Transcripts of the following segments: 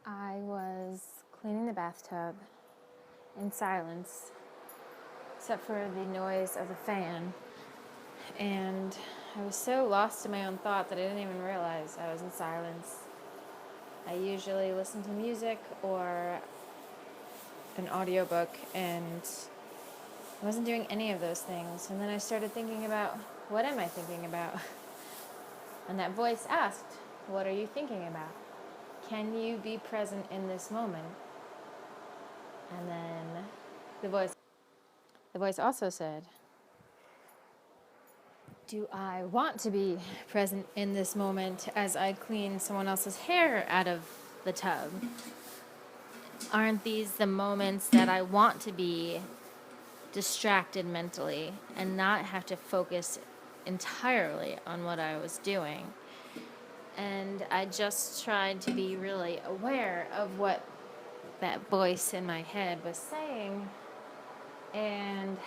I was cleaning the bathtub in silence, except for the noise of the fan, and I was so lost in my own thought that I didn't even realize I was in silence. I usually listen to music or an audiobook, and I wasn't doing any of those things. And then I started thinking about, what am I thinking about? And that voice asked, what are you thinking about? Can you be present in this moment? And then the voice also said, do I want to be present in this moment as I clean someone else's hair out of the tub? Aren't these the moments that I want to be distracted mentally and not have to focus entirely on what I was doing? And I just tried to be really aware of what that voice in my head was saying. And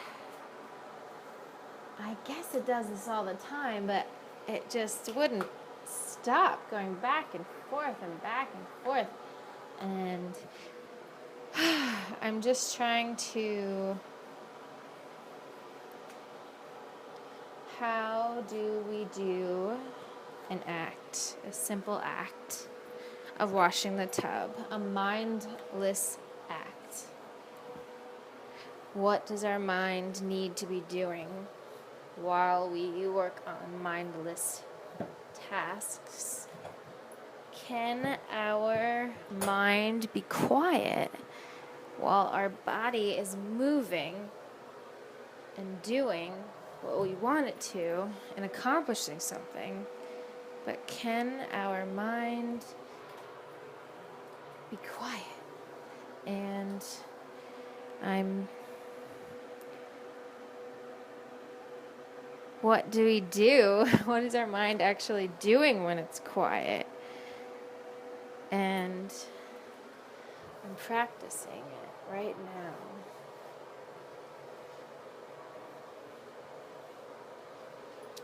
I guess it does this all the time, but it just wouldn't stop going back and forth and back and forth. And I'm just trying to, how do we do an act, a simple act of washing the tub, a mindless act? What does our mind need to be doing while we work on mindless tasks? Can our mind be quiet while our body is moving and doing what we want it to and accomplishing something? But can our mind be quiet? And what do we do? What is our mind actually doing when it's quiet? And I'm practicing it right now.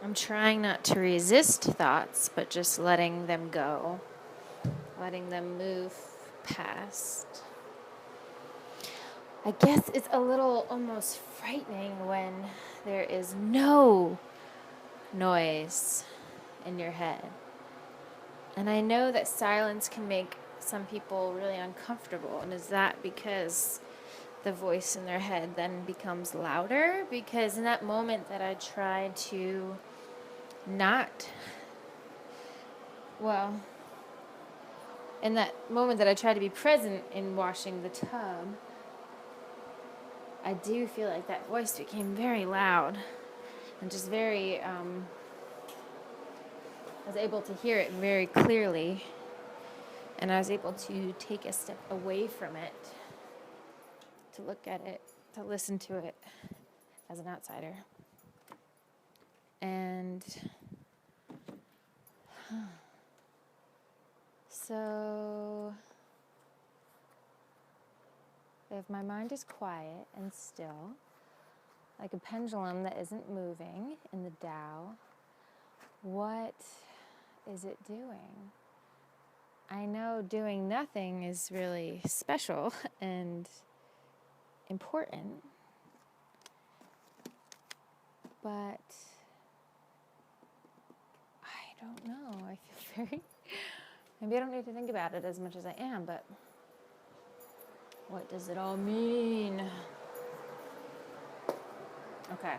I'm trying not to resist thoughts, but just letting them go, letting them move past. I guess it's a little almost frightening when there is no noise in your head. And I know that silence can make some people really uncomfortable. And is that because the voice in their head then becomes louder? Because in that moment that I tried to in that moment that I tried to be present in washing the tub, I do feel like that voice became very loud and just very, I was able to hear it very clearly, and I was able to take a step away from it, to look at it, to listen to it as an outsider. And so if my mind is quiet and still, like a pendulum that isn't moving in the Tao, what is it doing? I know doing nothing is really special and important, but I don't know. I feel maybe I don't need to think about it as much as I am, but what does it all mean? Okay,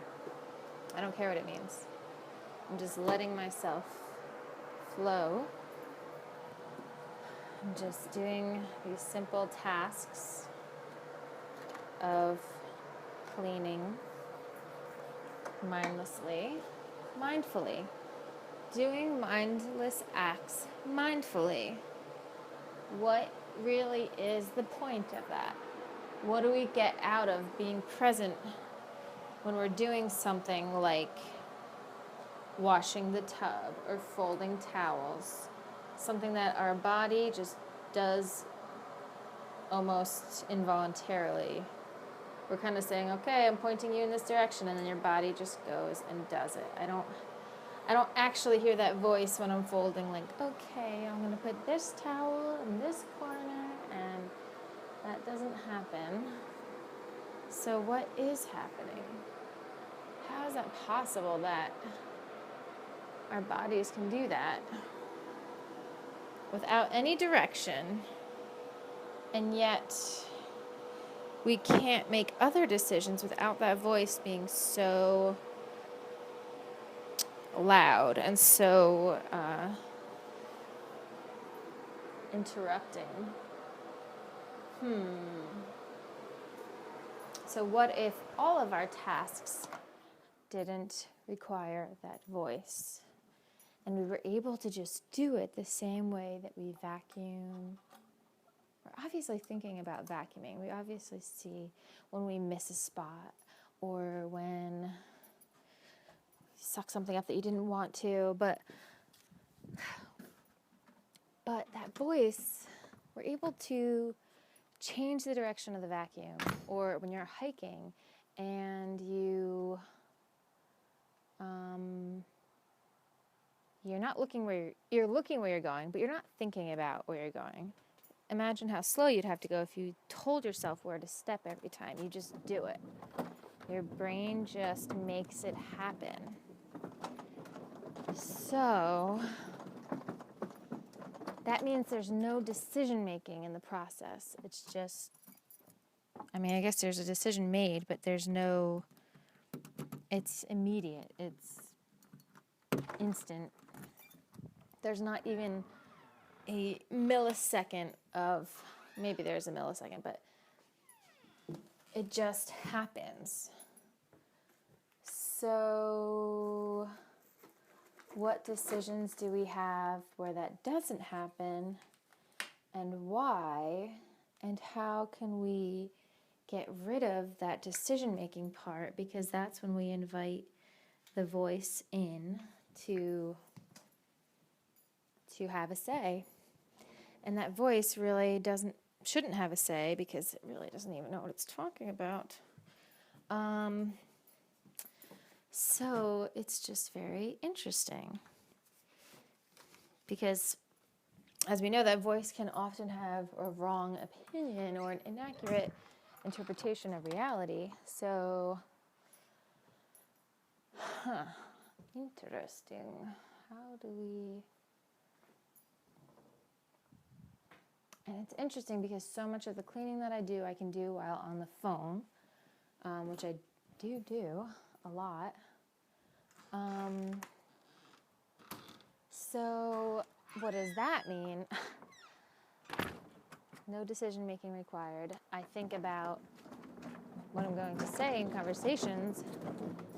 I don't care what it means. I'm just letting myself flow. I'm just doing these simple tasks of cleaning mindlessly, mindfully. Doing mindless acts mindfully. What really is the point of that? What do we get out of being present when we're doing something like washing the tub or folding towels? Something that our body just does almost involuntarily. We're kind of saying, okay, I'm pointing you in this direction, and then your body just goes and does it. I don't actually hear that voice when I'm folding, like, okay, I'm going going to put this towel in this corner, and that doesn't happen. So what is happening? How is that possible that our bodies can do that without any direction, and yet we can't make other decisions without that voice being so loud and so interrupting? So what if all of our tasks didn't require that voice, and we were able to just do it the same way that we vacuum? We're obviously thinking about vacuuming. We obviously see when we miss a spot, or when you suck something up that you didn't want to, but that voice, we're able to change the direction of the vacuum. Or when you're hiking and you're not looking you're looking where you're going, but you're not thinking about where you're going. Imagine how slow you'd have to go if you told yourself where to step every time. You just do it. Your brain just makes it happen. So that means there's no decision making in the process. It's just, I mean, I guess there's a decision made, but it's immediate. It's instant. There's not even a millisecond of, maybe there's a millisecond, but it just happens. So what decisions do we have where that doesn't happen, and why, and how can we get rid of that decision-making part? Because that's when we invite the voice in to have a say. And that voice really shouldn't have a say, because it really doesn't even know what it's talking about. So it's just very interesting, because as we know, that voice can often have a wrong opinion or an inaccurate interpretation of reality. So, interesting. How do we... And it's interesting because so much of the cleaning that I do, I can do while on the phone, which I do a lot. So what does that mean? No decision making required. I think about what I'm going to say in conversations,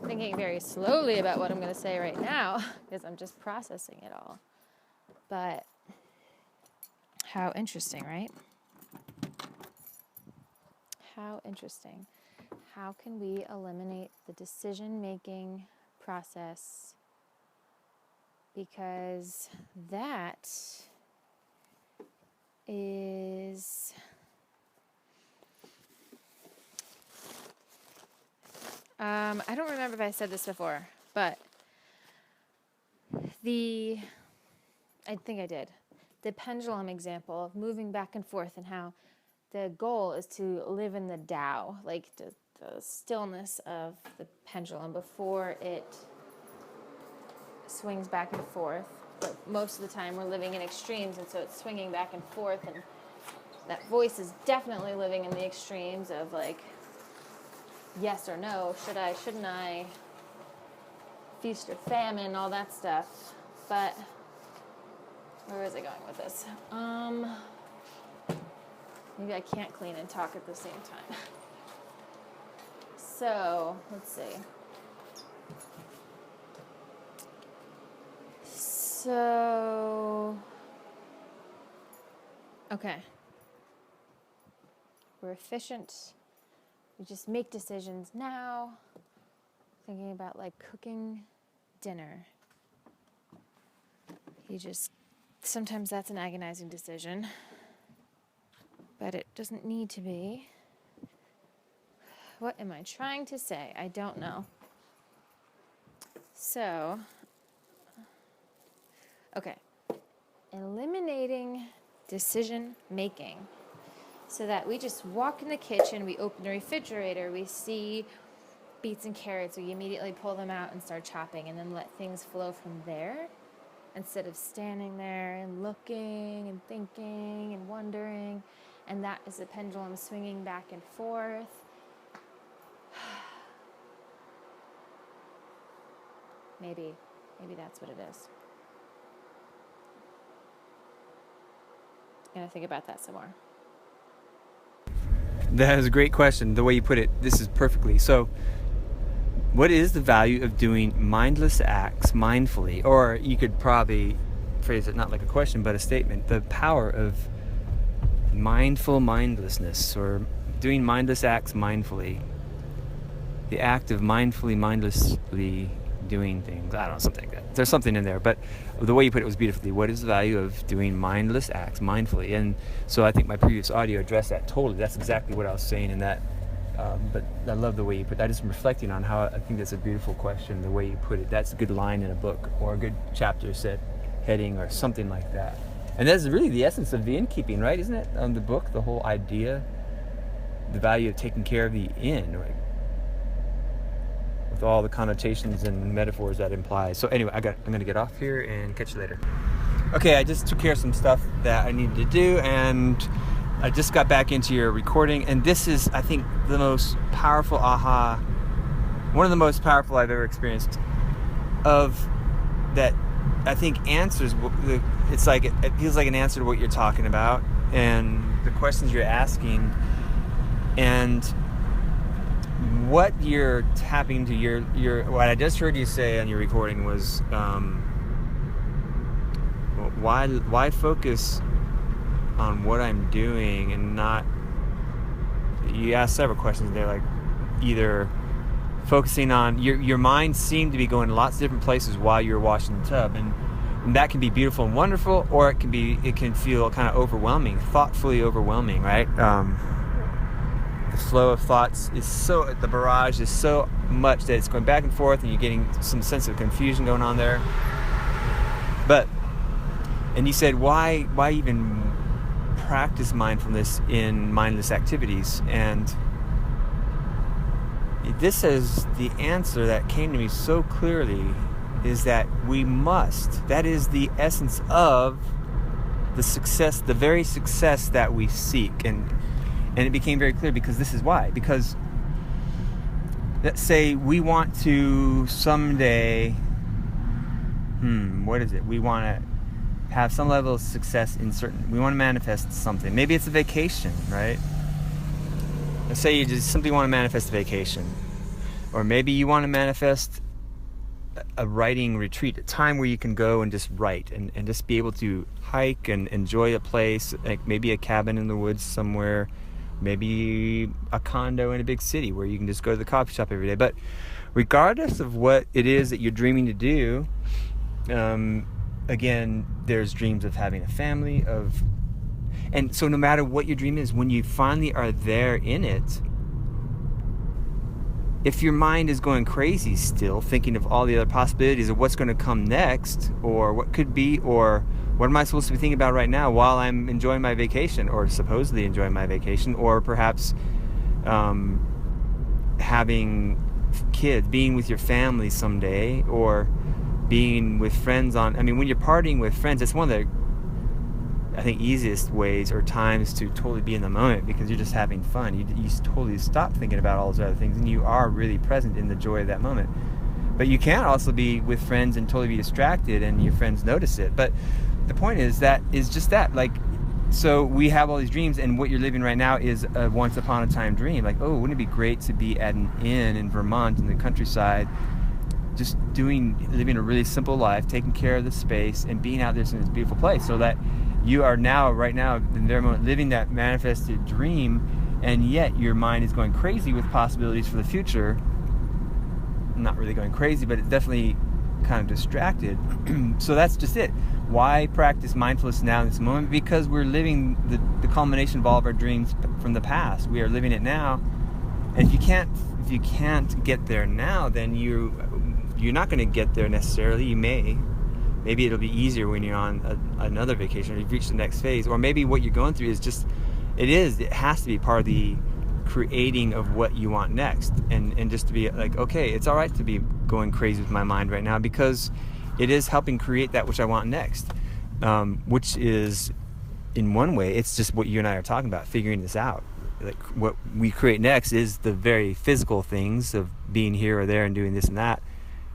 thinking very slowly about what I'm going to say right now, because I'm just processing it all. But how interesting, right? How interesting. How can we eliminate the decision-making process? Because that is... I don't remember if I said this before, but I think I did. The pendulum example of moving back and forth, and how the goal is to live in the Tao, like the stillness of the pendulum before it swings back and forth. But most of the time we're living in extremes, and so it's swinging back and forth, and that voice is definitely living in the extremes of like, yes or no, should I, shouldn't I, feast or famine, all that stuff. But where was I going with this? Maybe I can't clean and talk at the same time. So, let's see. So, okay. We're efficient. We just make decisions now. Thinking about like cooking dinner. Sometimes that's an agonizing decision, but it doesn't need to be. What am I trying to say? I don't know. So, okay. Eliminating decision making. So that we just walk in the kitchen, we open the refrigerator, we see beets and carrots, we immediately pull them out and start chopping, and then let things flow from there, instead of standing there and looking and thinking and wondering. And that is the pendulum swinging back and forth. Maybe that's what it is. I'm gonna think about that some more. That is a great question. The way you put it, this is perfectly. So, what is the value of doing mindless acts mindfully? Or you could probably phrase it not like a question, but a statement. The power of mindful mindlessness, or doing mindless acts mindfully. The act of mindlessly doing things. I don't know, something like that. There's something in there, but the way you put it was beautifully. What is the value of doing mindless acts mindfully? And so I think my previous audio addressed that totally. That's exactly what I was saying in that. But I love the way you put that. I just am reflecting on how I think that's a beautiful question, the way you put it. That's a good line in a book, or a good chapter set heading, or something like that. And that's really the essence of the innkeeping, right? Isn't it? The book, the whole idea, the value of taking care of the inn, right? With all the connotations and metaphors that implies. So anyway, I'm going to get off here and catch you later. Okay, I just took care of some stuff that I needed to do, and I just got back into your recording, and this is, I think, the most powerful aha, one of the most powerful I've ever experienced, of that I think answers, it's like, it feels like an answer to what you're talking about, and the questions you're asking, and what you're tapping to your what I just heard you say on your recording was, why focus on what I'm doing and not, you asked several questions there, like either focusing on, your mind seemed to be going to lots of different places while you're washing the tub, and that can be beautiful and wonderful, or it can feel kind of overwhelming, thoughtfully overwhelming, right? The flow of thoughts is the barrage is so much that it's going back and forth, and you're getting some sense of confusion going on there. And you said, why even practice mindfulness in mindless activities? And this is the answer that came to me so clearly, is that we must. That is the essence of the success, the very success that we seek. And it became very clear, because this is why. Because let's say we want to someday, what is it? We want to have some level of success in we want to manifest something. Maybe it's a vacation, right? Let's say you just simply want to manifest a vacation. Or maybe you want to manifest a writing retreat, a time where you can go and just write and just be able to hike and enjoy a place, like maybe a cabin in the woods somewhere, maybe a condo in a big city where you can just go to the coffee shop every day. But regardless of what it is that you're dreaming to do, again, there's dreams of having a family, and so no matter what your dream is, when you finally are there in it, if your mind is going crazy still, thinking of all the other possibilities of what's going to come next, or what could be, or what am I supposed to be thinking about right now while I'm enjoying my vacation, or supposedly enjoying my vacation, or perhaps having kids, being with your family someday, or being with friends when you're partying with friends, it's one of the, I think, easiest ways or times to totally be in the moment, because you're just having fun. You totally stop thinking about all those other things, and you are really present in the joy of that moment. But you can also be with friends and totally be distracted, and your friends notice it. But the point is just that, like, so we have all these dreams, and what you're living right now is a once upon a time dream. Like, oh, wouldn't it be great to be at an inn in Vermont in the countryside, just living a really simple life, taking care of the space, and being out there in this beautiful place, so that you are right now in their moment living that manifested dream, and yet your mind is going crazy with possibilities for the future. Not really going crazy, but it's definitely kind of distracted. So that's just it. Why practice mindfulness now in this moment? Because we're living the culmination of all of our dreams from the past. We are living it now, and if you can't get there now, then you're not going to get there necessarily. You may, Maybe it'll be easier when you're on another vacation, or you've reached the next phase, or maybe what you're going through is just, it has to be part of the creating of what you want next, and just to be like, okay, it's all right to be going crazy with my mind right now, because it is helping create that which I want next, which is, in one way, it's just what you and I are talking about, figuring this out. Like, what we create next is the very physical things of being here or there and doing this and that,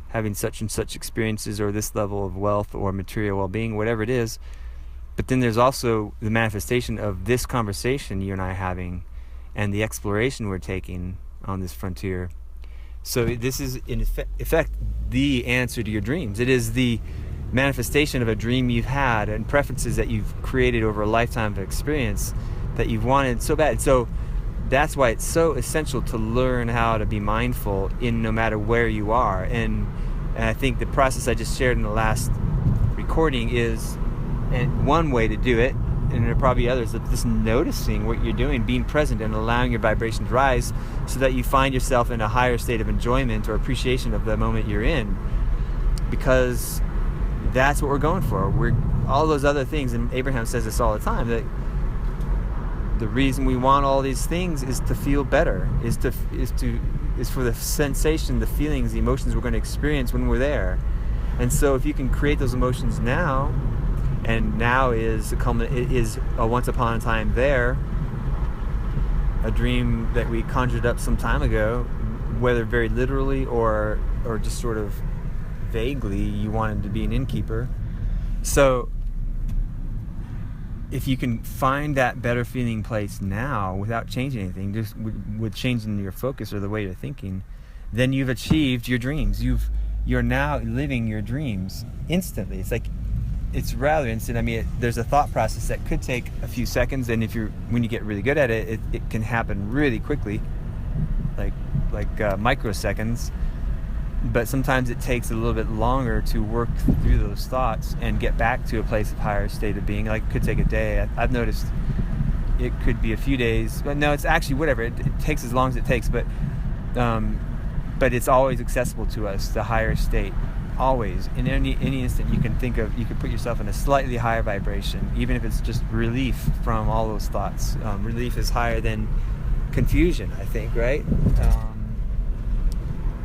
having such and such experiences, or this level of wealth or material well-being, whatever it is. But then there's also the manifestation of this conversation you and I are having, and the exploration we're taking on this frontier. So this is, in effect, the answer to your dreams. It is the manifestation of a dream you've had, and preferences that you've created over a lifetime of experience that you've wanted so bad. So that's why it's so essential to learn how to be mindful in no matter where you are. And I think the process I just shared in the last recording is, and one way to do it, and there are probably others, of just noticing what you're doing, being present, and allowing your vibration to rise, so that you find yourself in a higher state of enjoyment or appreciation of the moment you're in, because that's what we're going for. We're all those other things, and Abraham says this all the time, that the reason we want all these things is to feel better, is for the sensation, the feelings, the emotions we're going to experience when we're there. And so if you can create those emotions now, and now is a once upon a time there, a dream that we conjured up some time ago, whether very literally or just sort of vaguely, you wanted to be an innkeeper. So if you can find that better feeling place now without changing anything, just with changing your focus or the way you're thinking, then you've achieved your dreams. You're now living your dreams instantly. It's rather instant. I mean, there's a thought process that could take a few seconds, and when you get really good at it, it can happen really quickly, like microseconds. But sometimes it takes a little bit longer to work through those thoughts and get back to a place of higher state of being. Like, it could take a day. I've noticed it could be a few days. But no, it's actually whatever. It takes as long as it takes. But it's always accessible to us, the higher state. Always. In any instant, you can put yourself in a slightly higher vibration, even if it's just relief from all those thoughts. Relief is higher than confusion, I think, right?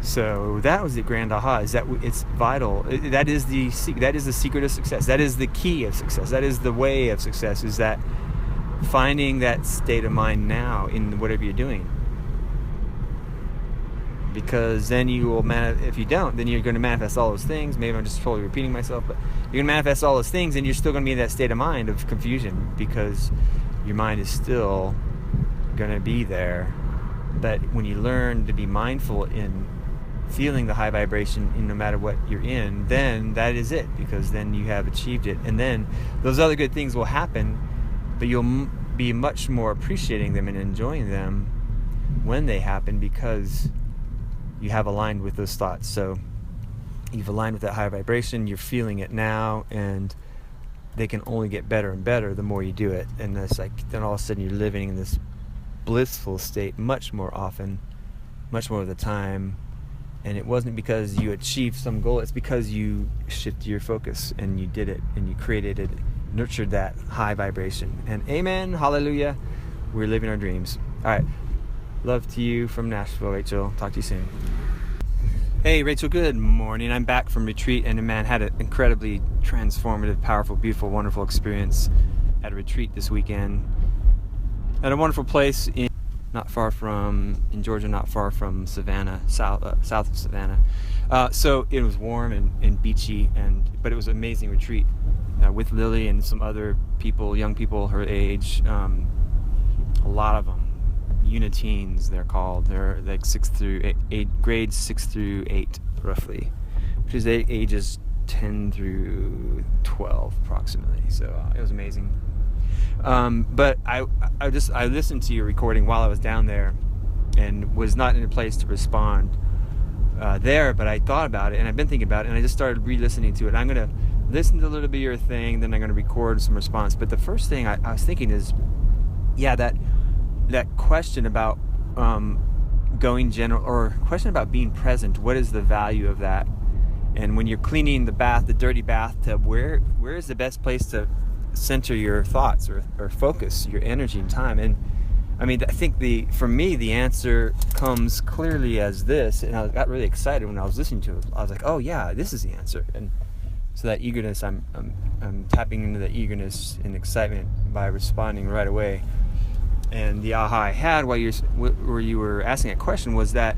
So that was the grand aha, is that it's vital. That is the secret of success. That is the key of success. That is the way of success, is that finding that state of mind now in whatever you're doing. Because then you will if you don't, then you're going to manifest all those things. Maybe I'm just totally repeating myself, but you're going to manifest all those things, and you're still going to be in that state of mind of confusion, because your mind is still going to be there. But when you learn to be mindful in feeling the high vibration in no matter what you're in, then that is it, because then you have achieved it. And then those other good things will happen, but you'll be much more appreciating them and enjoying them when they happen, because you have aligned with those thoughts. So you've aligned with that high vibration, you're feeling it now, and they can only get better and better the more you do it. And it's like, then all of a sudden you're living in this blissful state much more often, much more of the time. And it wasn't because you achieved some goal, it's because you shifted your focus and you did it, and you created it, nurtured that high vibration. And amen, hallelujah, we're living our dreams. All right, love to you from Nashville, Rachel. Talk to you soon. Hey, Rachel, good morning. I'm back from retreat, and man, had an incredibly transformative, powerful, beautiful, wonderful experience at a retreat this weekend at a wonderful place in Georgia, not far from Savannah, south of Savannah. So it was warm and beachy, but it was an amazing retreat with Lily and some other people, young people her age, a lot of them, uniteens they're called. They're like grades 6 through 8 roughly, which is ages 10 through 12 approximately. So it was amazing. But I listened to your recording while I was down there, and was not in a place to respond there, but I thought about it, and I've been thinking about it, and I just started re-listening to it. I'm going to listen to a little bit of your thing, then I'm going to record some response. But the first thing I was thinking is, yeah, that question about going general, or question about being present, what is the value of that? And when you're cleaning the dirty bathtub, where is the best place to center your thoughts or focus your energy and time? And I mean, I think for me, the answer comes clearly as this, and I got really excited when I was listening to it. I was like, oh yeah, this is the answer. And so that eagerness, I'm tapping into the eagerness and excitement by responding right away. And the aha I had while you were asking that question was that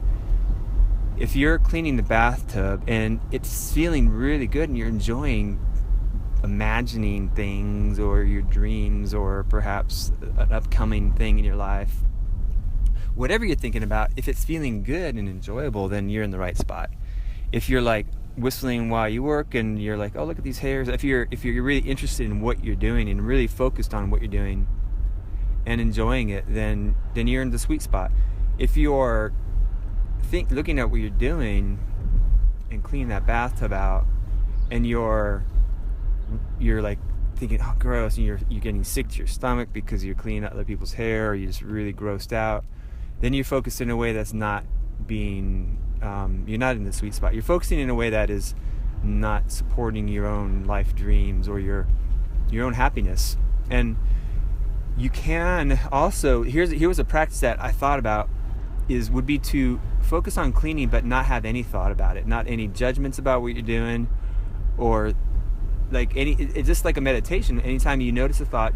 if you're cleaning the bathtub and it's feeling really good and you're enjoying imagining things or your dreams or perhaps an upcoming thing in your life, whatever you're thinking about, if it's feeling good and enjoyable, then you're in the right spot. If you're like whistling while you work and you're like, oh, look at these hairs, if you're really interested in what you're doing and really focused on what you're doing and enjoying it, then you're in the sweet spot. If you're looking at what you're doing and cleaning that bathtub out and you're like thinking, oh gross, and you're getting sick to your stomach because you're cleaning other people's hair, or you're just really grossed out, then you're focused in a way that's not being you're not in the sweet spot. You're focusing in a way that is not supporting your own life dreams or your own happiness. And you can also, here's a practice that I thought about, would be to focus on cleaning but not have any thought about it, not any judgments about what you're doing, or like it's just like a meditation. Anytime you notice a thought,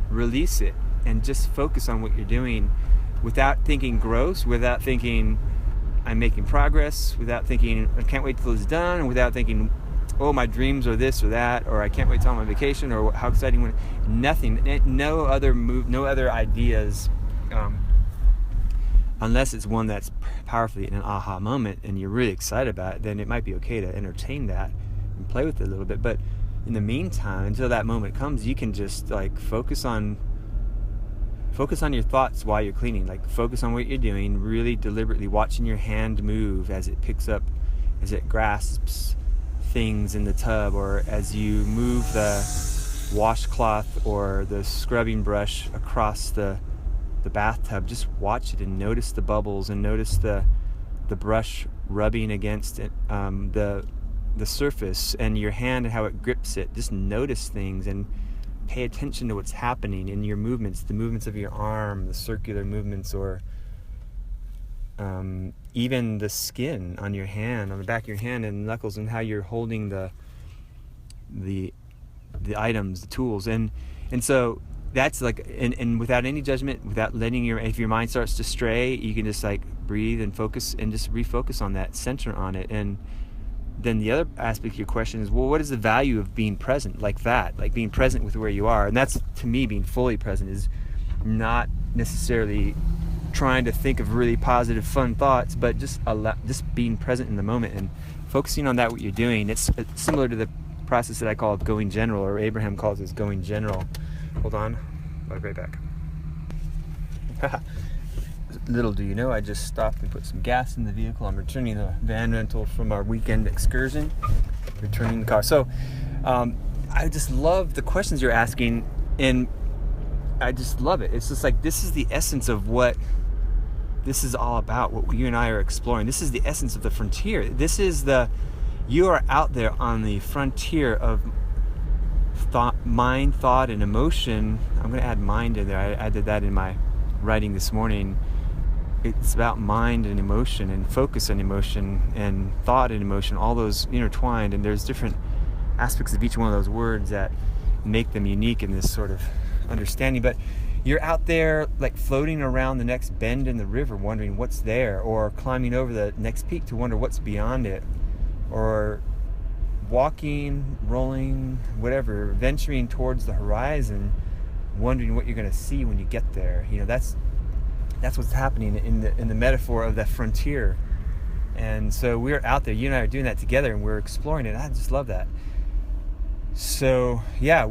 release it and just focus on what you're doing without thinking gross, without thinking I'm making progress, without thinking I can't wait till it's done, and without thinking, oh, my dreams are this or that, or I can't wait till I'm on vacation, or how exciting nothing, no other ideas, unless it's one that's powerfully in an aha moment and you're really excited about it. Then it might be okay to entertain that and play with it a little bit. But in the meantime, until that moment comes, you can just like focus on your thoughts while you're cleaning. Like focus on what you're doing, really deliberately watching your hand move as it picks up, as it grasps things in the tub, or as you move the washcloth or the scrubbing brush across the bathtub. Just watch it and notice the bubbles and notice the brush rubbing against it, the surface, and your hand and how it grips it. Just notice things and pay attention to what's happening in your movements, the movements of your arm, the circular movements, or even the skin on your hand, on the back of your hand and knuckles, and how you're holding the items, the tools. And so that's like, and without any judgment, without letting if your mind starts to stray, you can just like breathe and focus and just refocus on that, center on it. And then the other aspect of your question is, well, what is the value of being present like that? Like being present with where you are. And that's, to me, being fully present is not necessarily trying to think of really positive, fun thoughts, but just being present in the moment and focusing on that, what you're doing. It's similar to the process that I call going general, or Abraham calls it going general. Hold on, I'll be right back. Little do you know, I just stopped and put some gas in the vehicle. I'm returning the van rental from our weekend excursion, returning the car. So I just love the questions you're asking, and I just love it. It's just like, this is the essence of what this is all about, what you and I are exploring. This is the essence of the frontier. You are out there on the frontier of mind, thought, and emotion. I'm going to add mind in there. I added that in my writing this morning. It's about mind and emotion, and focus on emotion, and thought and emotion, all those intertwined. And there's different aspects of each one of those words that make them unique in this sort of understanding. But you're out there like floating around the next bend in the river, wondering what's there, or climbing over the next peak to wonder what's beyond it, or walking, rolling, whatever, venturing towards the horizon, wondering what you're going to see when you get there. That's what's happening in the metaphor of that frontier. And so we're out there, you and I are doing that together, and we're exploring it. I just love that. So yeah,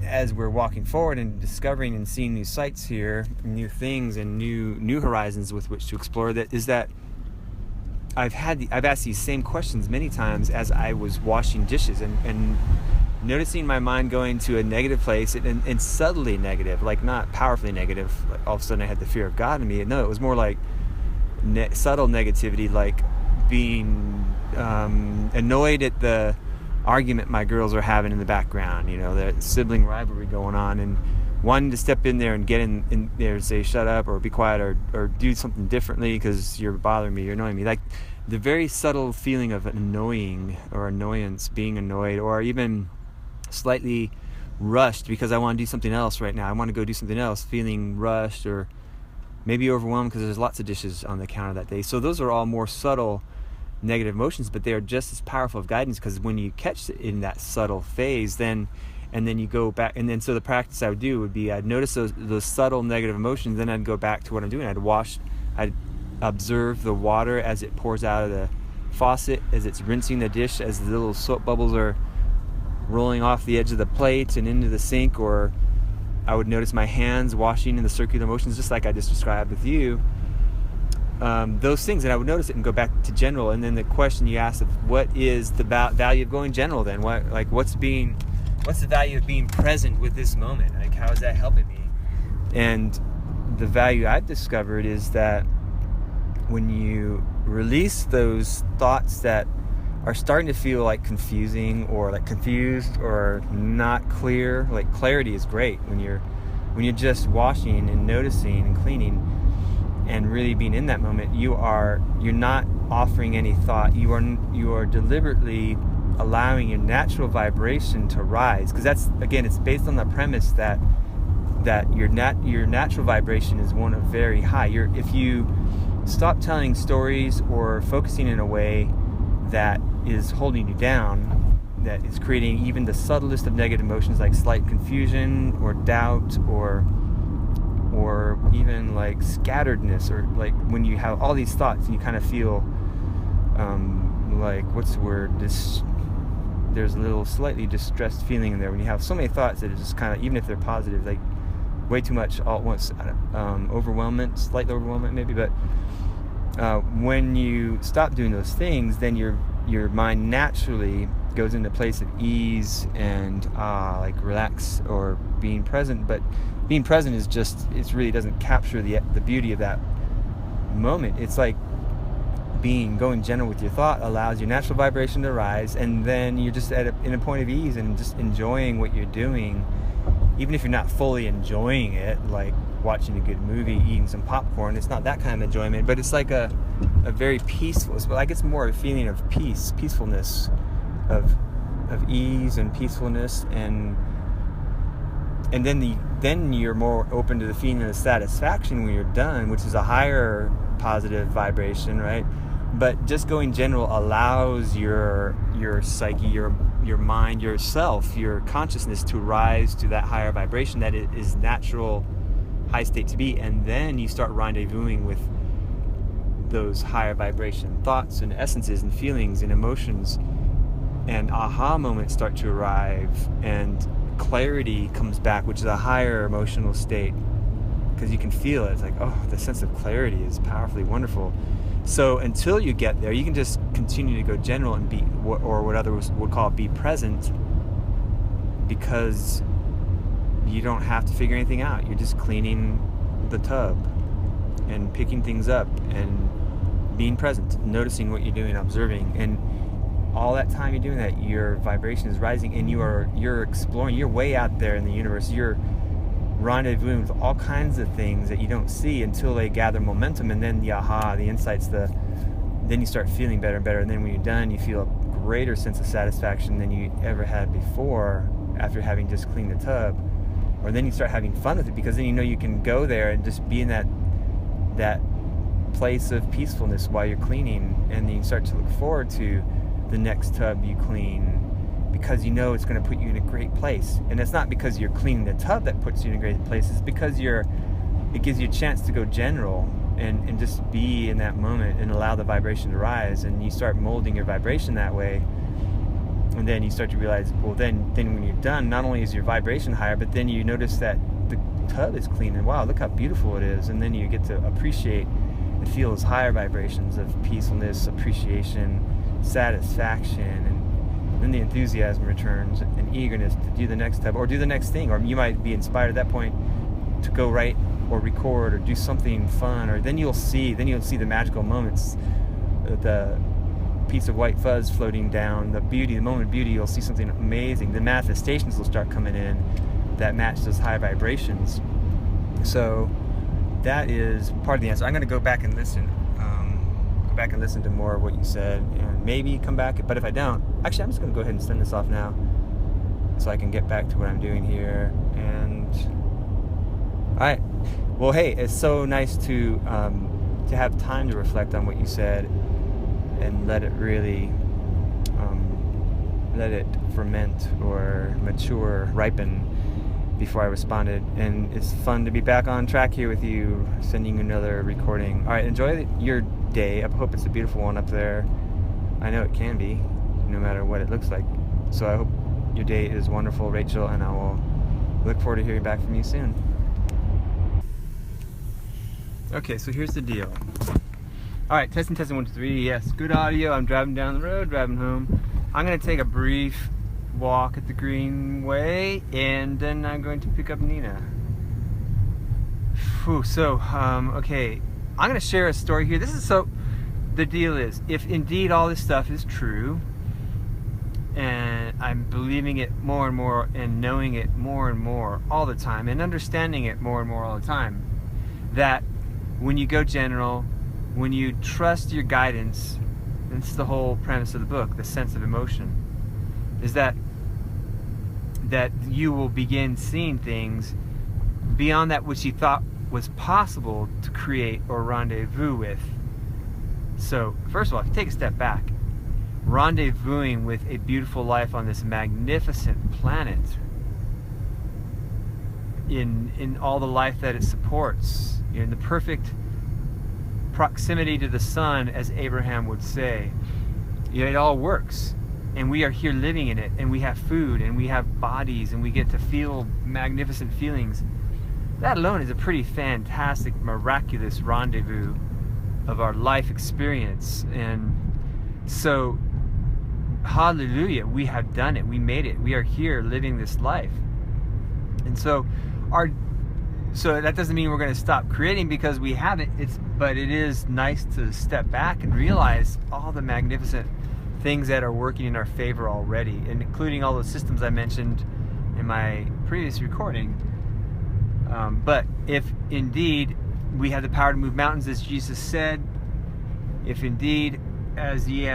as we're walking forward and discovering and seeing new sights here, new things and new horizons with which to explore, that I've asked these same questions many times as I was washing dishes, and noticing my mind going to a negative place, and subtly negative, like not powerfully negative, like all of a sudden I had the fear of God in me. No, it was more like subtle negativity, like being annoyed at the argument my girls are having in the background, the sibling rivalry going on, and wanting to step in there and get in there and say shut up or be quiet or do something differently because you're bothering me, you're annoying me. Like the very subtle feeling of annoying or annoyance, being annoyed, or even slightly rushed because I want to do something else right now. I want to go do something else, feeling rushed or maybe overwhelmed because there's lots of dishes on the counter that day. So those are all more subtle negative emotions, but they are just as powerful of guidance, because when you catch it in that subtle phase, and then you go back, and then so the practice I would do would be I'd notice those subtle negative emotions, then I'd go back to what I'm doing. I'd observe the water as it pours out of the faucet, as it's rinsing the dish, as the little soap bubbles are rolling off the edge of the plate and into the sink, or I would notice my hands washing in the circular motions, just like I just described with you. Those things, and I would notice it and go back to general. And then the question you asked of what is the value of going general, then what's the value of being present with this moment? Like, how is that helping me? And the value I've discovered is that when you release those thoughts that are starting to feel like confusing or like confused or not clear, like clarity is great when you're just washing and noticing and cleaning and really being in that moment. You're not offering any thought. You are deliberately allowing your natural vibration to rise, because that's, again, it's based on the premise that your natural vibration is one of very high. If you stop telling stories or focusing in a way that is holding you down, that is creating even the subtlest of negative emotions like slight confusion or doubt or even like scatteredness, or like when you have all these thoughts and you kind of feel like, what's the word, there's a little slightly distressed feeling in there when you have so many thoughts that are just kind of, even if they're positive, like way too much all at once, slight overwhelmment maybe. But when you stop doing those things, then your mind naturally goes into a place of ease and like relax or being present. But being present is just, it really doesn't capture the beauty of that moment. It's like going general with your thought allows your natural vibration to rise, and then you're just in a point of ease and just enjoying what you're doing, even if you're not fully enjoying it, like watching a good movie, eating some popcorn. It's not that kind of enjoyment, but it's like a very peaceful, like it's more of a feeling of peacefulness, of ease and peacefulness, and then you're more open to the feeling of satisfaction when you're done, which is a higher positive vibration, right? But just going general allows your psyche, your mind, yourself, your consciousness to rise to that higher vibration that it is natural high state to be, and then you start rendezvousing with those higher vibration thoughts and essences and feelings and emotions, and aha moments start to arrive, and clarity comes back, which is a higher emotional state, because you can feel it. It's like, oh, the sense of clarity is powerfully wonderful. So until you get there, you can just continue to go general and be, or what others would call be present, because you don't have to figure anything out. You're just cleaning the tub and picking things up and being present, noticing what you're doing, observing, and all that time you're doing that, your vibration is rising, and you're exploring. You're way out there in the universe. You're rendezvousing with all kinds of things that you don't see until they gather momentum, and then the aha, the insights, then you start feeling better and better, and then when you're done, you feel a greater sense of satisfaction than you ever had before after having just cleaned the tub. Or then you start having fun with it, because then you know you can go there and just be in that place of peacefulness while you're cleaning, and then you start to look forward to the next tub you clean, because you know it's going to put you in a great place. And it's not because you're cleaning the tub that puts you in a great place, it's because it gives you a chance to go general and just be in that moment and allow the vibration to rise, and you start molding your vibration that way. And then you start to realize, well, then when you're done, not only is your vibration higher, but then you notice that the tub is clean, and wow, look how beautiful it is. And then you get to appreciate and feel those higher vibrations of peacefulness, appreciation, satisfaction, and then the enthusiasm returns and eagerness to do the next tub or do the next thing. Or you might be inspired at that point to go write or record or do something fun, or then you'll see the magical moments, piece of white fuzz floating down. The moment of beauty, you'll see something amazing. The manifestations will start coming in that match those high vibrations. So that is part of the answer. I'm going to go back and listen. To more of what you said, and maybe come back. But if I don't, actually, I'm just going to go ahead and send this off now, so I can get back to what I'm doing here. And all right. Well, hey, it's so nice to have time to reflect on what you said and let it really let it ferment or mature, ripen before I responded. And it's fun to be back on track here with you, sending you another recording. All right, enjoy your day. I hope it's a beautiful one up there. I know it can be, no matter what it looks like. So I hope your day is wonderful, Rachel, and I will look forward to hearing back from you soon. Okay, so here's the deal. All right, testing, 1, 2, 3. Yes, good audio. I'm driving down the road, driving home. I'm going to take a brief walk at the Greenway, and then I'm going to pick up Nina. Okay, I'm going to share a story here. The deal is, if indeed all this stuff is true, and I'm believing it more and more, and knowing it more and more all the time, and understanding it more and more all the time, that when you go general, when you trust your guidance, and this is the whole premise of the book, the sense of emotion, is that you will begin seeing things beyond that which you thought was possible to create or rendezvous with. So, first of all, if you take a step back, rendezvousing with a beautiful life on this magnificent planet, in all the life that it supports, in the perfect proximity to the sun, as Abraham would say, it all works. And we are here living in it, and we have food, and we have bodies, and we get to feel magnificent feelings. That alone is a pretty fantastic, miraculous rendezvous of our life experience. And so, hallelujah, we have done it. We made it. We are here living this life. And so that doesn't mean we're going to stop creating because we haven't. But it is nice to step back and realize all the magnificent things that are working in our favor already, and including all the systems I mentioned in my previous recording. But if indeed we have the power to move mountains, as Jesus said, if indeed as ye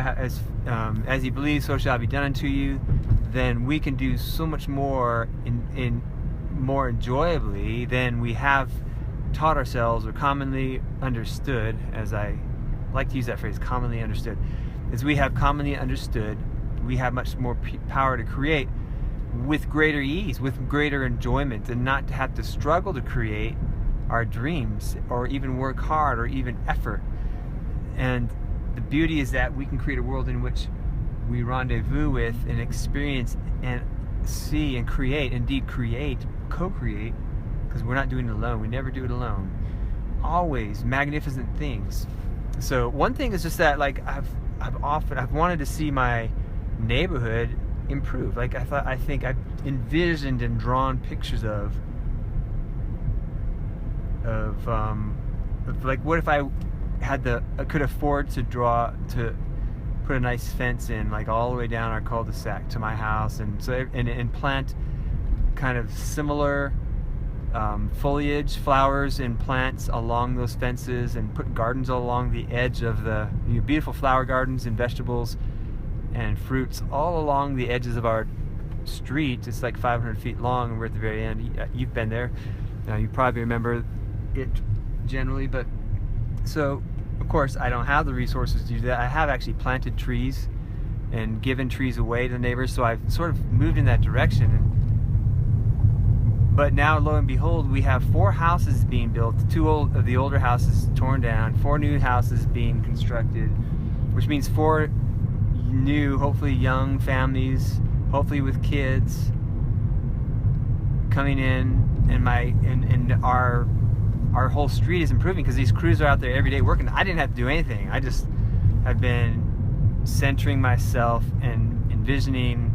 believe, so shall it be done unto you, then we can do so much more in more enjoyably than we have taught ourselves or commonly understood, as I like to use that phrase, commonly understood. As we have commonly understood, we have much more power to create with greater ease, with greater enjoyment, and not to have to struggle to create our dreams or even work hard or even effort. And the beauty is that we can create a world in which we rendezvous with and experience and see and create, indeed create, co-create, because we're not doing it alone. We never do it alone. Always magnificent things. So one thing is just that, like, I've wanted to see my neighborhood improve. Like I think I've envisioned and drawn pictures of like, what if I could afford to put a nice fence in, like all the way down our cul-de-sac to my house, and so and plant kind of similar foliage, flowers and plants along those fences, and put gardens along the edge of the beautiful flower gardens and vegetables and fruits all along the edges of our street. It's like 500 feet long, and we're at the very end. You've been there. You probably remember it generally, but so of course I don't have the resources to do that. I have actually planted trees and given trees away to the neighbors, so I've sort of moved in that direction. But now, lo and behold, we have 4 houses being built, 2 of the older houses torn down, 4 new houses being constructed, which means 4 new, hopefully young families, hopefully with kids, coming in, and our whole street is improving because these crews are out there every day working. I didn't have to do anything. I just have been centering myself and envisioning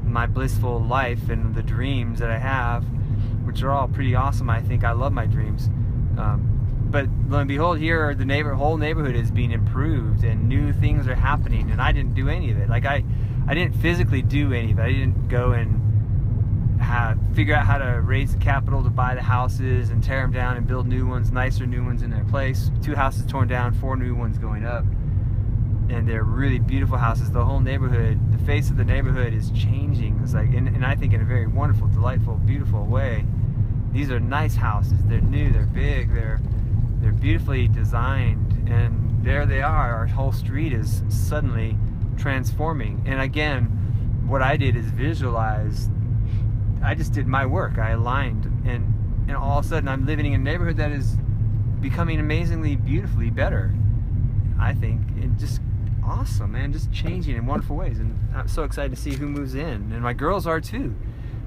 my blissful life and the dreams that I have, which are all pretty awesome. I think I love my dreams. but lo and behold, here the whole neighborhood is being improved and new things are happening, and I didn't do any of it. Like I didn't physically do any of it. I didn't go and figure out how to raise the capital to buy the houses and tear them down and build new ones, nicer new ones in their place. 2 houses torn down, 4 new ones going up, and they're really beautiful houses. The whole neighborhood, the face of the neighborhood is changing. It's like, and I think in a very wonderful, delightful, beautiful way. These are nice houses. They're new. They're big. They're beautifully designed, and there they are. Our whole street is suddenly transforming. And again, what I did is visualize. I just did my work. I aligned, and all of a sudden I'm living in a neighborhood that is becoming amazingly, beautifully better, I think, and just awesome, man, just changing in wonderful ways. And I'm so excited to see who moves in, and my girls are too.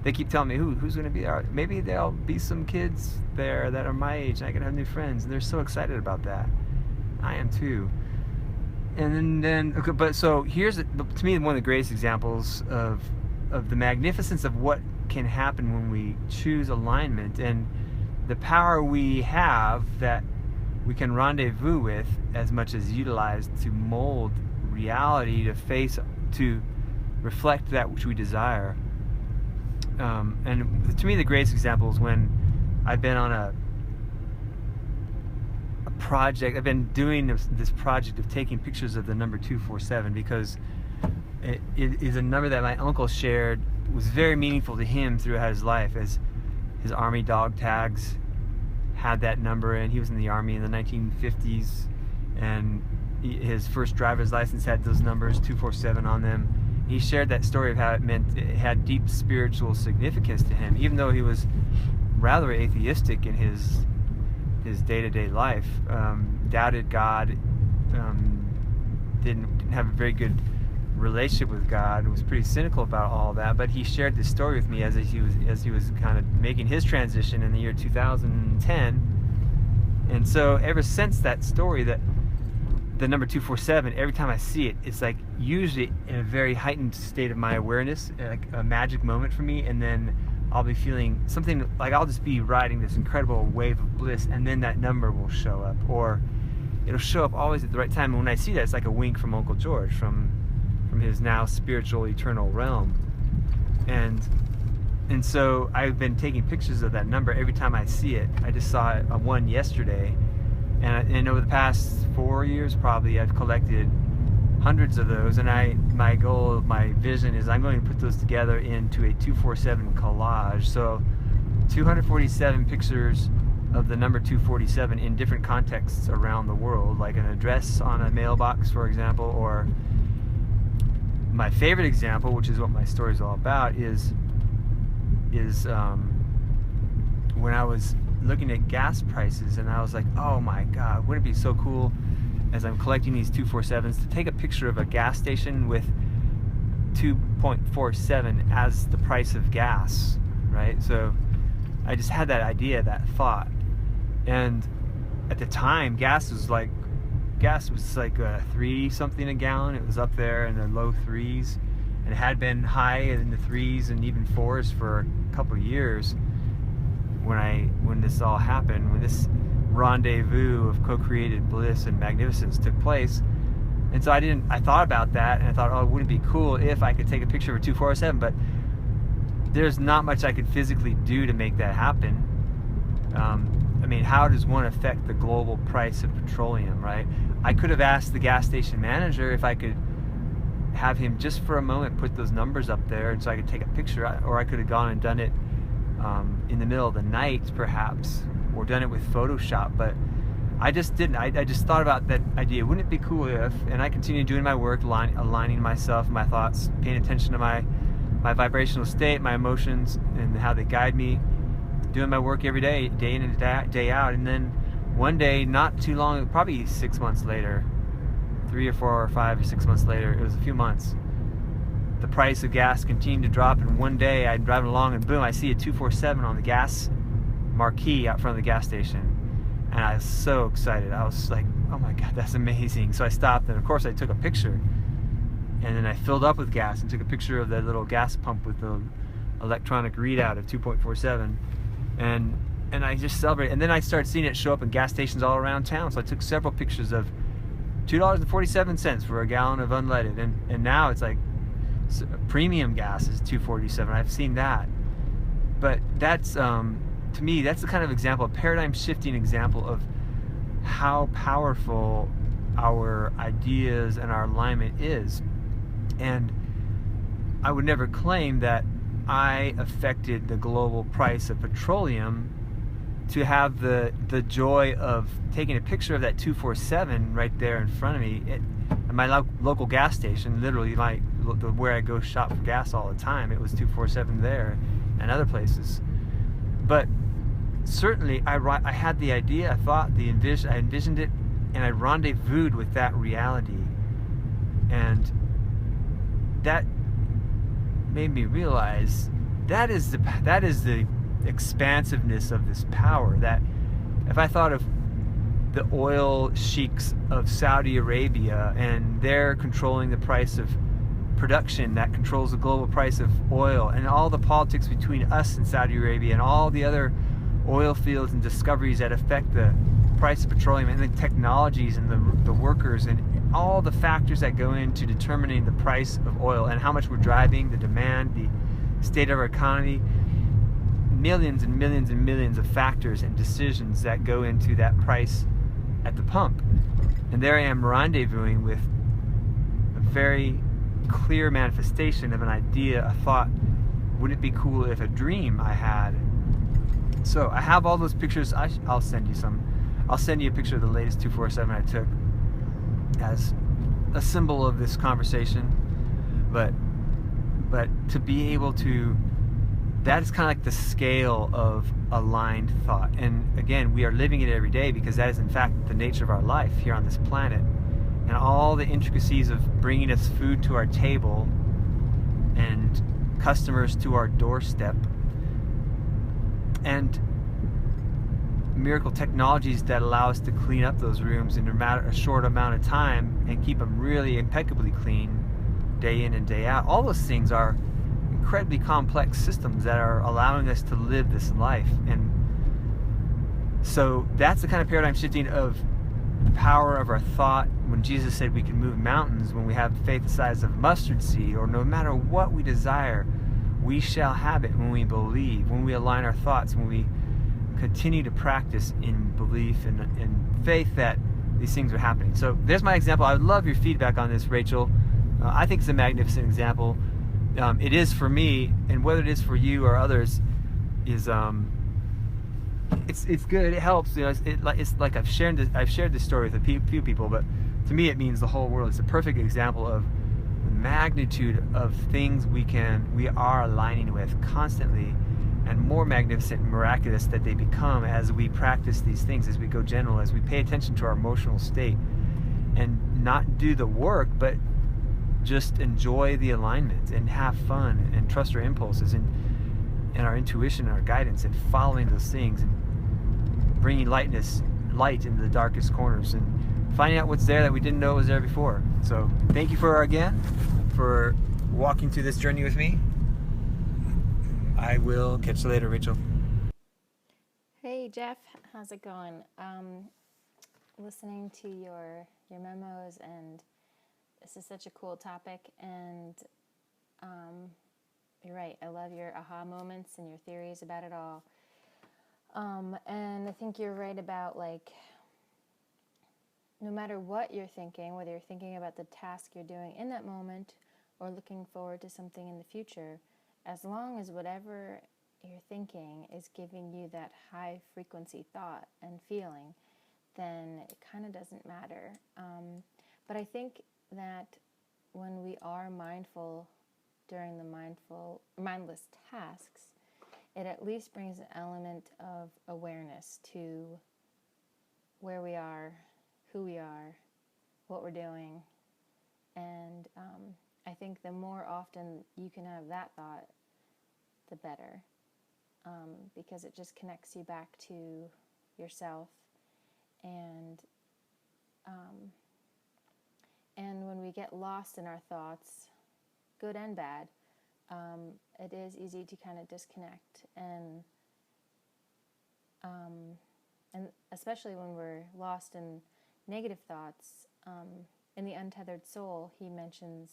They keep telling me who's going to be there. Maybe there'll be some kids there that are my age, and I can have new friends, and they're so excited about that. I am too. And then okay, but so here's to me one of the greatest examples of the magnificence of what can happen when we choose alignment, and the power we have that we can rendezvous with as much as utilized to mold reality to reflect that which we desire. And to me the greatest example is when I've been on a project. I've been doing this project of taking pictures of the number 247 because it is a number that my uncle shared, was very meaningful to him throughout his life, as his army dog tags had that number, and he was in the army in the 1950s, and his first driver's license had those numbers 247 on them. He shared that story of how it had deep spiritual significance to him, even though he was rather atheistic in his day-to-day life, doubted God, didn't have a very good relationship with God, was pretty cynical about all that. But he shared this story with me as he was kind of making his transition in the year 2010. And so ever since that story, that the number 247, every time I see it, it's like usually in a very heightened state of my awareness, like a magic moment for me, and then I'll be feeling something like I'll just be riding this incredible wave of bliss, and then that number will show up, or it'll show up always at the right time. And when I see that, it's like a wink from Uncle George, from his now spiritual eternal realm. And so I've been taking pictures of that number every time I see it. I just saw one yesterday, and over the past 4 years probably I've collected hundreds of those, and my goal, my vision is I'm going to put those together into a 247 collage. So 247 pictures of the number 247 in different contexts around the world, like an address on a mailbox, for example, or my favorite example, which is what my story is all about, is when I was looking at gas prices, and I was like, oh my God, wouldn't it be so cool, as I'm collecting these 247s, to take a picture of a gas station with 2.47 as the price of gas, right? So I just had that idea, that thought. And at the time, gas was like 3 something a gallon. It was up there in the low 3s, and it had been high in the 3s and even 4s for a couple of years when this all happened, when this rendezvous of co-created bliss and magnificence took place. And so I thought about that, and I thought, oh, wouldn't it be cool if I could take a picture of a 247? But there's not much I could physically do to make that happen. I mean, how does one affect the global price of petroleum, right? I could have asked the gas station manager if I could have him just for a moment put those numbers up there, and so I could take a picture, or I could have gone and done it in the middle of the night, perhaps, or done it with Photoshop. But I just didn't. I just thought about that idea. Wouldn't it be cool if? And I continued doing my work, aligning myself, my thoughts, paying attention to my vibrational state, my emotions, and how they guide me, doing my work every day, day in and day out. And then one day, not too long, probably 6 months later, 3 or 4 or 5 or 6 months later, it was a few months, the price of gas continued to drop, and one day I'm driving along and boom, I see a 247 on the gas marquee out front of the gas station, and I was so excited. I was like, oh my God, that's amazing. So I stopped, and of course I took a picture, and then I filled up with gas and took a picture of that little gas pump with the electronic readout of 2.47, and and I just celebrated. And then I started seeing it show up in gas stations all around town. So I took several pictures of $2.47 for a gallon of unleaded, and now it's like premium gas is $2.47. I've seen that, but that's to me, that's the kind of example, a paradigm shifting example of how powerful our ideas and our alignment is. And I would never claim that I affected the global price of petroleum to have the joy of taking a picture of that 247 right there in front of me at my local gas station. Literally, where I go shop for gas all the time, it was 247 there and other places. But certainly I had the idea, I envisioned it, and I rendezvoused with that reality, and that made me realize that is the expansiveness of this power. That if I thought of the oil sheiks of Saudi Arabia, and they're controlling the price of production that controls the global price of oil, and all the politics between us and Saudi Arabia, and all the other oil fields and discoveries that affect the price of petroleum, and the technologies and the workers, and all the factors that go into determining the price of oil, and how much we're driving, the demand, the state of our economy, millions and millions and millions of factors and decisions that go into that price at the pump. And there I am rendezvousing with a very clear manifestation of an idea, a thought. Wouldn't it be cool if a dream I had? So I have all those pictures. I'll send you some. I'll send you a picture of the latest 247 I took as a symbol of this conversation. But to be able to, that is kind of like the scale of aligned thought. And again, we are living it every day, because that is in fact the nature of our life here on this planet. And all the intricacies of bringing us food to our table and customers to our doorstep, and miracle technologies that allow us to clean up those rooms in a short amount of time and keep them really impeccably clean day in and day out. All those things are incredibly complex systems that are allowing us to live this life. And so that's the kind of paradigm shifting of the power of our thought. When Jesus said we can move mountains, when we have faith the size of a mustard seed, or no matter what we desire, we shall have it when we believe, when we align our thoughts, when we continue to practice in belief and faith that these things are happening. So there's my example. I would love your feedback on this, Rachel. I think it's a magnificent example. It is for me, and whether it is for you or others, is it's good. It helps. You know, it's like I've shared this story with a few people, but to me it means the whole world. It's a perfect example of the magnitude of things we are aligning with constantly, and more magnificent and miraculous that they become as we practice these things, as we go gentle, as we pay attention to our emotional state, and not do the work, but just enjoy the alignment and have fun and trust our impulses and our intuition and our guidance, and following those things and bringing light into the darkest corners, and finding out what's there that we didn't know was there before. So thank you for walking through this journey with me. I will catch you later, Rachel. Hey Jeff, how's it going? Listening to your memos, and this is such a cool topic, and you're right, I love your aha moments and your theories about it all. And I think you're right about, like, no matter what you're thinking, whether you're thinking about the task you're doing in that moment or looking forward to something in the future, as long as whatever you're thinking is giving you that high frequency thought and feeling, then it kind of doesn't matter. But I think that when we are mindful during the mindless tasks, it at least brings an element of awareness to where we are, who we are, what we're doing. And I think the more often you can have that thought, the better, because it just connects you back to yourself. And when we get lost in our thoughts, good and bad, it is easy to kind of disconnect and especially when we're lost in negative thoughts. In The Untethered Soul, he mentions,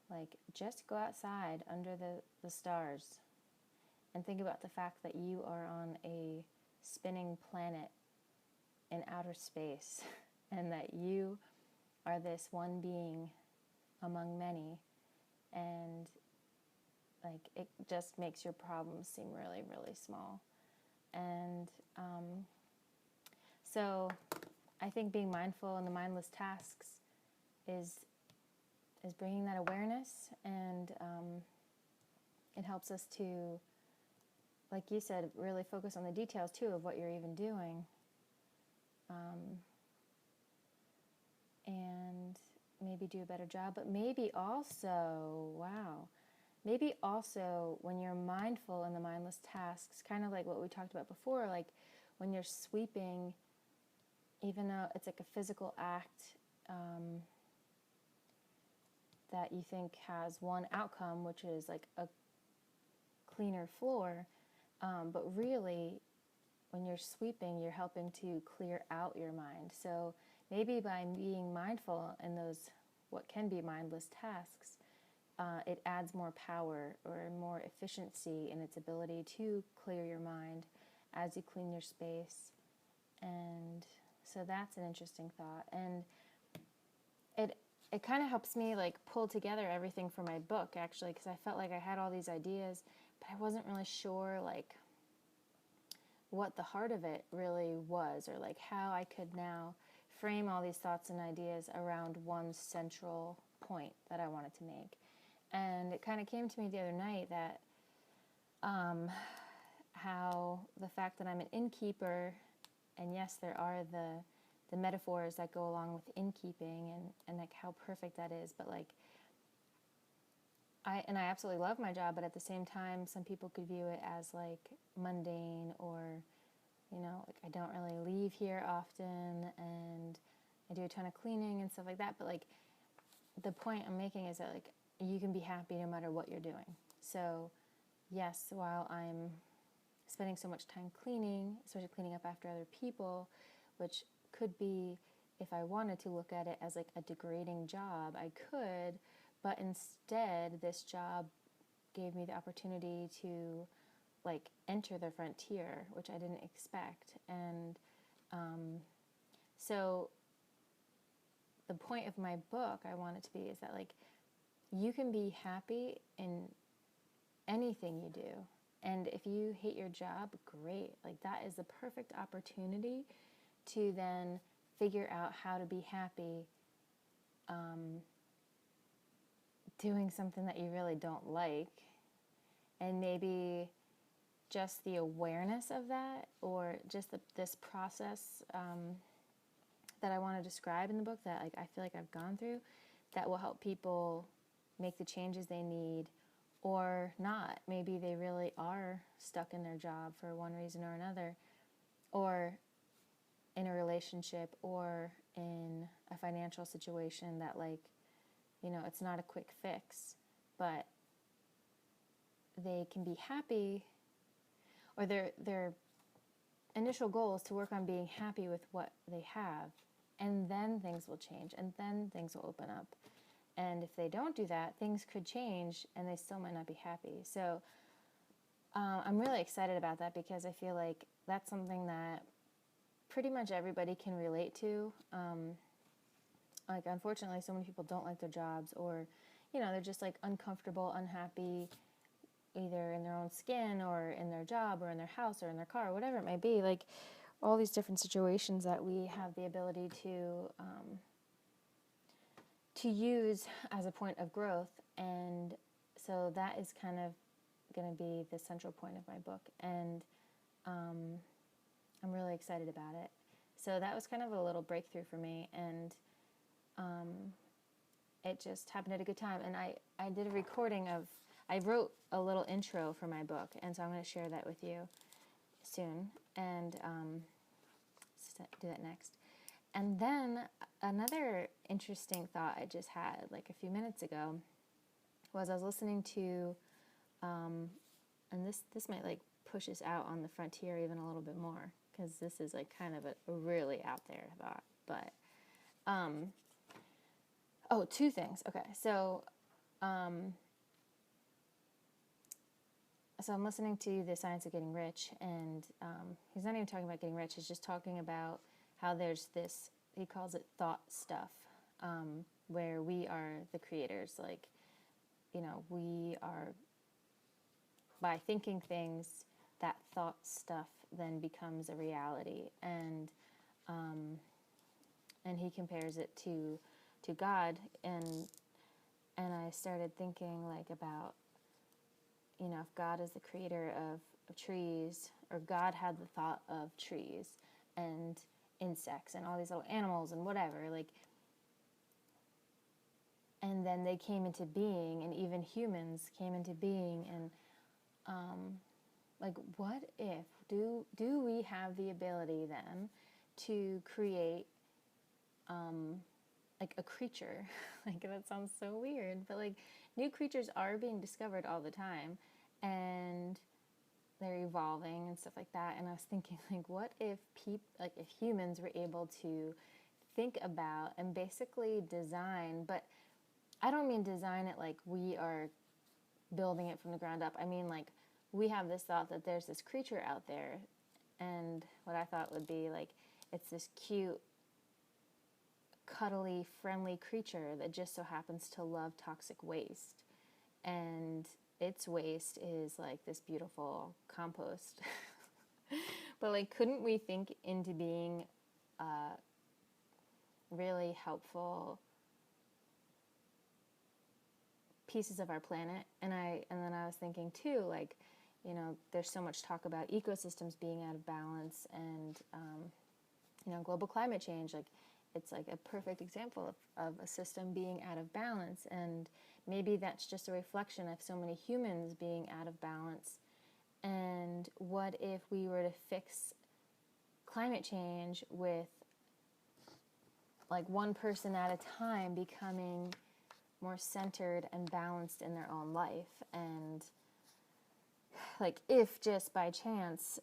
like, just go outside under the stars and think about the fact that you are on a spinning planet in outer space and that you are this one being among many, and like it just makes your problems seem really, really small. And so I think being mindful in the mindless tasks is bringing that awareness, and it helps us to, like you said, really focus on the details too of what you're even doing, and maybe do a better job. But maybe also, wow, maybe also when you're mindful in the mindless tasks, kind of like what we talked about before, like when you're sweeping, even though it's like a physical act that you think has one outcome, which is like a cleaner floor, but really when you're sweeping, you're helping to clear out your mind. So maybe by being mindful in those what can be mindless tasks, it adds more power or more efficiency in its ability to clear your mind as you clean your space. And so that's an interesting thought. And it kind of helps me like pull together everything for my book, actually, because I felt like I had all these ideas, but I wasn't really sure like what the heart of it really was, or like how I could now frame all these thoughts and ideas around one central point that I wanted to make. And it kind of came to me the other night that how the fact that I'm an innkeeper, and yes, there are the metaphors that go along with innkeeping, and like how perfect that is, but like I absolutely love my job, but at the same time, some people could view it as like mundane, or, you know, like I don't really leave here often, and I do a ton of cleaning and stuff like that. But like the point I'm making is that like you can be happy no matter what you're doing. So yes, while I'm spending so much time cleaning, especially cleaning up after other people, which could be, if I wanted to look at it as like a degrading job, I could, but instead this job gave me the opportunity to like enter the frontier, which I didn't expect. And so the point of my book, I want it to be, is that like you can be happy in anything you do. And if you hate your job, great. Like that is the perfect opportunity to then figure out how to be happy doing something that you really don't like. And maybe just the awareness of that, or just this process that I want to describe in the book, that like I feel like I've gone through, that will help people make the changes they need, or not. Maybe they really are stuck in their job for one reason or another, or in a relationship, or in a financial situation that, like, you know, it's not a quick fix, but they can be happy, or their initial goal is to work on being happy with what they have, and then things will change, and then things will open up. And if they don't do that, things could change and they still might not be happy. So I'm really excited about that, because I feel like that's something that pretty much everybody can relate to. Like, unfortunately, so many people don't like their jobs, or, you know, they're just like uncomfortable, unhappy, either in their own skin, or in their job, or in their house, or in their car, whatever it may be. Like all these different situations that we have the ability to use as a point of growth. And so that is kind of going to be the central point of my book, and I'm really excited about it. So that was kind of a little breakthrough for me, and it just happened at a good time. And I did a recording of, I wrote a little intro for my book, and so I'm going to share that with you soon, and do that next. And then another interesting thought I just had like a few minutes ago was I was listening to, and this might like push us out on the frontier even a little bit more, because this is like kind of a really out there thought. But oh, two things. Okay, so I'm listening to The Science of Getting Rich, and he's not even talking about getting rich. He's just talking about how there's this, he calls it thought stuff, where we are the creators. Like, we are, by thinking things, that thought stuff then becomes a reality. And he compares it to God, and I started thinking like about, if God is the creator of trees, or God had the thought of trees and insects and all these little animals and whatever, like, and then they came into being, and even humans came into being, and like, what if, do we have the ability then to create like a creature? Like, that sounds so weird, but like, new creatures are being discovered all the time, and they're evolving and stuff like that. And I was thinking, like, what if if humans were able to think about and basically design, but I don't mean design it like we are building it from the ground up. I mean, like, we have this thought that there's this creature out there, and what I thought would be like, it's this cute, cuddly, friendly creature that just so happens to love toxic waste, and its waste is like this beautiful compost. But like, couldn't we think into being really helpful pieces of our planet? And then I was thinking too, like, there's so much talk about ecosystems being out of balance, and global climate change, like, it's like a perfect example of a system being out of balance. And maybe that's just a reflection of so many humans being out of balance. And what if we were to fix climate change with like one person at a time becoming more centered and balanced in their own life? And like, if just by chance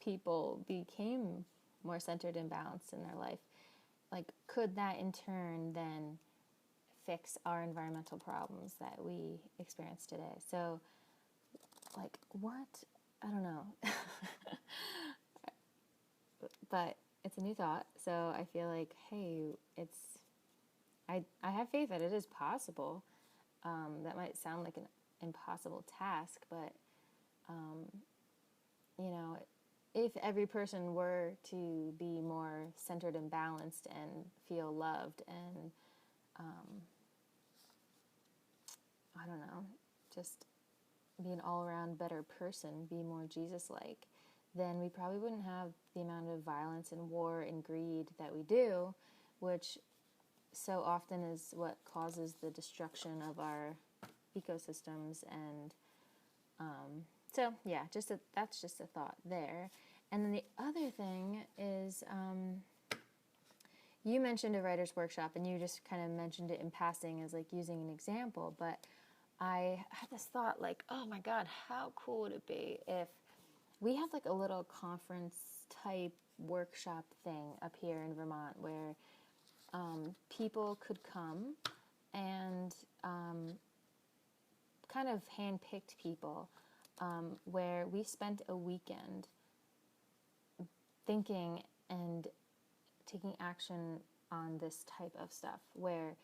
people became more centered and balanced in their life, like, could that in turn then fix our environmental problems that we experience today? So, like, what? I don't know. But it's a new thought, so I feel like, hey, I have faith that it is possible. That might sound like an impossible task, but if every person were to be more centered and balanced and feel loved and I don't know, just be an all-around better person, be more Jesus-like, then we probably wouldn't have the amount of violence and war and greed that we do, which so often is what causes the destruction of our ecosystems. And so, yeah, that's just a thought there. And then the other thing is, you mentioned a writer's workshop, and you just kind of mentioned it in passing as like using an example, but I had this thought, like, oh my God, how cool would it be if we had like a little conference type workshop thing up here in Vermont where people could come, and kind of hand-picked people, where we spent a weekend thinking and taking action on this type of stuff, where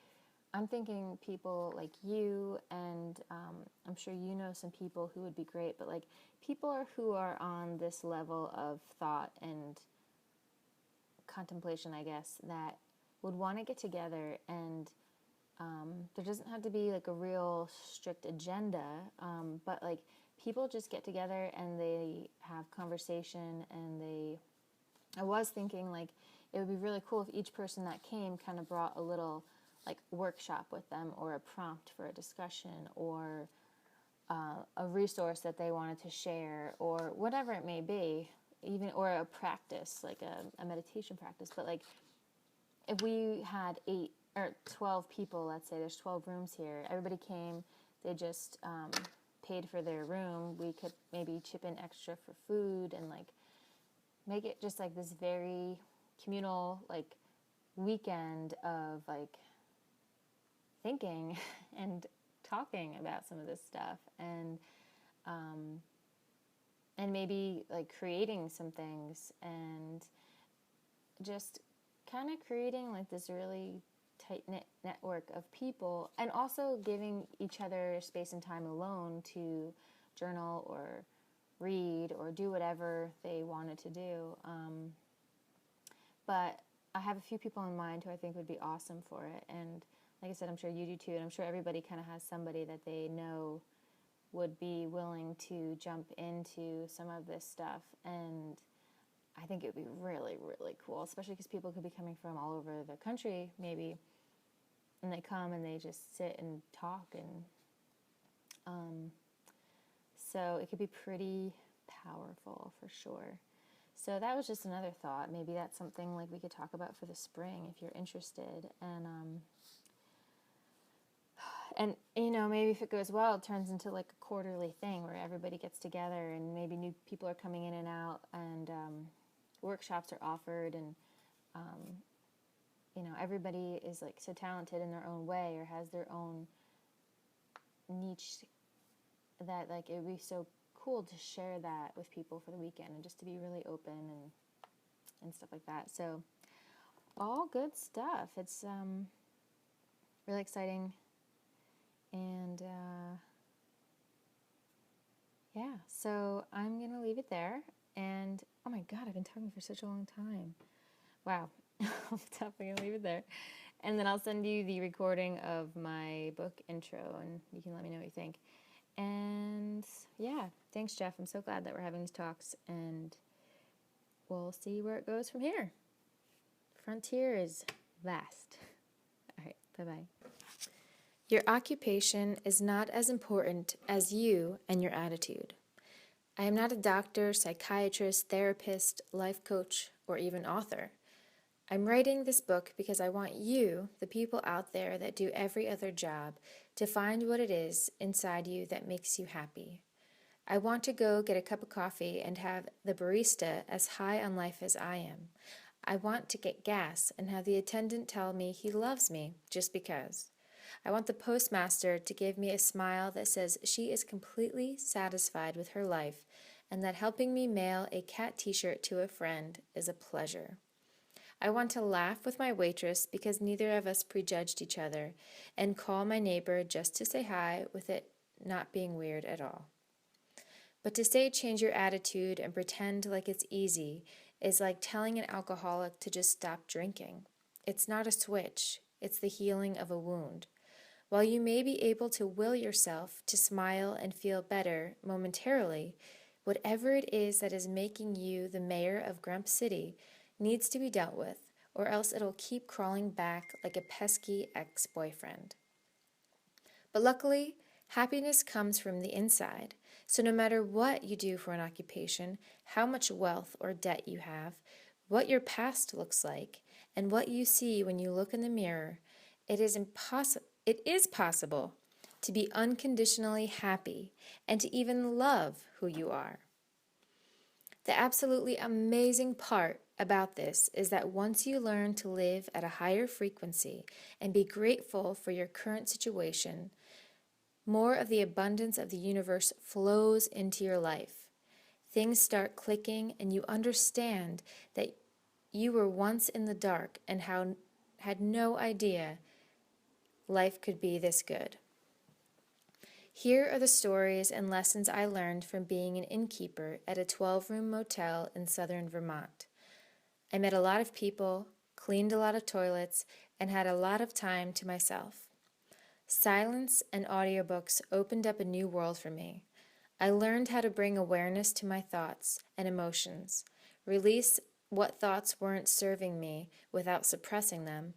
I'm thinking people like you, and I'm sure you know some people who would be great, but like people who are on this level of thought and contemplation, I guess, that would want to get together. And there doesn't have to be like a real strict agenda, but like people just get together and they have conversation, and I was thinking like it would be really cool if each person that came kind of brought a little like workshop with them, or a prompt for a discussion, or a resource that they wanted to share, or whatever it may be, even, or a practice, like a meditation practice. But like, if we had 8 or 12 people, let's say there's 12 rooms here, everybody came, they just paid for their room, we could maybe chip in extra for food and like make it just like this very communal like weekend of like thinking and talking about some of this stuff, and maybe like creating some things and just kind of creating like this really tight knit network of people, and also giving each other space and time alone to journal or read or do whatever they wanted to do. But I have a few people in mind who I think would be awesome for it. And like I said, I'm sure you do too. And I'm sure everybody kind of has somebody that they know would be willing to jump into some of this stuff. And I think it would be really, really cool, especially because people could be coming from all over the country, maybe. And they come and they just sit and talk. And so it could be pretty powerful for sure. So that was just another thought. Maybe that's something like we could talk about for the spring if you're interested. And you know, maybe if it goes well, it turns into like a quarterly thing where everybody gets together and maybe new people are coming in and out, and workshops are offered, and you know, everybody is like so talented in their own way or has their own niche that like it would be so cool to share that with people for the weekend and just to be really open and stuff like that. So all good stuff. It's really exciting, and yeah, so I'm gonna leave it there. And oh my god, I've been talking for such a long time. Wow. I'm definitely gonna leave it there, and then I'll send you the recording of my book intro and you can let me know what you think. And yeah, thanks, Jeff. I'm so glad that we're having these talks, and we'll see where it goes from here. Frontier is vast. All right, bye-bye. Your occupation is not as important as you and your attitude. I am not a doctor, psychiatrist, therapist, life coach, or even author. I'm writing this book because I want you, the people out there that do every other job, to find what it is inside you that makes you happy. I want to go get a cup of coffee and have the barista as high on life as I am. I want to get gas and have the attendant tell me he loves me just because. I want the postmaster to give me a smile that says she is completely satisfied with her life and that helping me mail a cat t-shirt to a friend is a pleasure. I want to laugh with my waitress because neither of us prejudged each other, and call my neighbor just to say hi with it not being weird at all. But to say change your attitude and pretend like it's easy is like telling an alcoholic to just stop drinking. It's not a switch, it's the healing of a wound. While you may be able to will yourself to smile and feel better momentarily, whatever it is that is making you the mayor of Grump City needs to be dealt with, or else it'll keep crawling back like a pesky ex-boyfriend. But luckily, happiness comes from the inside, so no matter what you do for an occupation, how much wealth or debt you have, what your past looks like, and what you see when you look in the mirror, it is possible to be unconditionally happy and to even love who you are. The absolutely amazing part about this is that once you learn to live at a higher frequency and be grateful for your current situation, more of the abundance of the universe flows into your life. Things start clicking and you understand that you were once in the dark and had no idea life could be this good. Here are the stories and lessons I learned from being an innkeeper at a 12-room motel in southern Vermont. I met a lot of people, cleaned a lot of toilets, and had a lot of time to myself. Silence and audiobooks opened up a new world for me. I learned how to bring awareness to my thoughts and emotions, release what thoughts weren't serving me without suppressing them,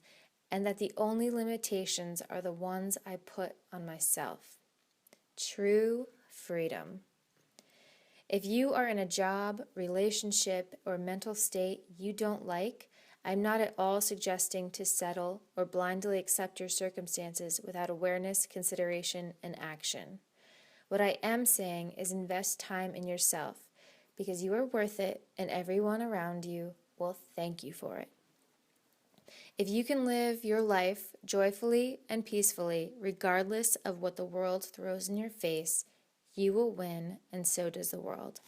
and that the only limitations are the ones I put on myself. True freedom. If you are in a job, relationship, or mental state you don't like, I'm not at all suggesting to settle or blindly accept your circumstances without awareness, consideration, and action. What I am saying is invest time in yourself because you are worth it and everyone around you will thank you for it. If you can live your life joyfully and peacefully, regardless of what the world throws in your face, you will win, and so does the world.